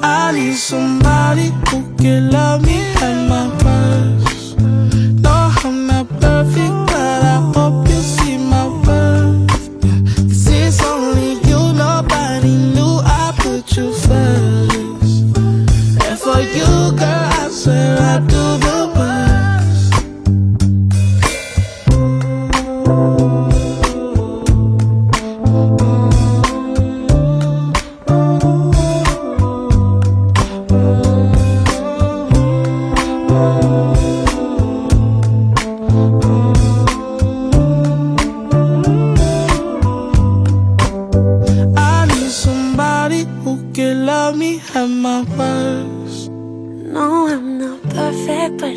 I need somebody who can love me at my worst. No, I'm not perfect, but I hope you see my worth. 'Cause it's only you, nobody knew I put you first. And for you, girl, I swear I do the worst. I need somebody who can love me at my worst. No, I'm not perfect, but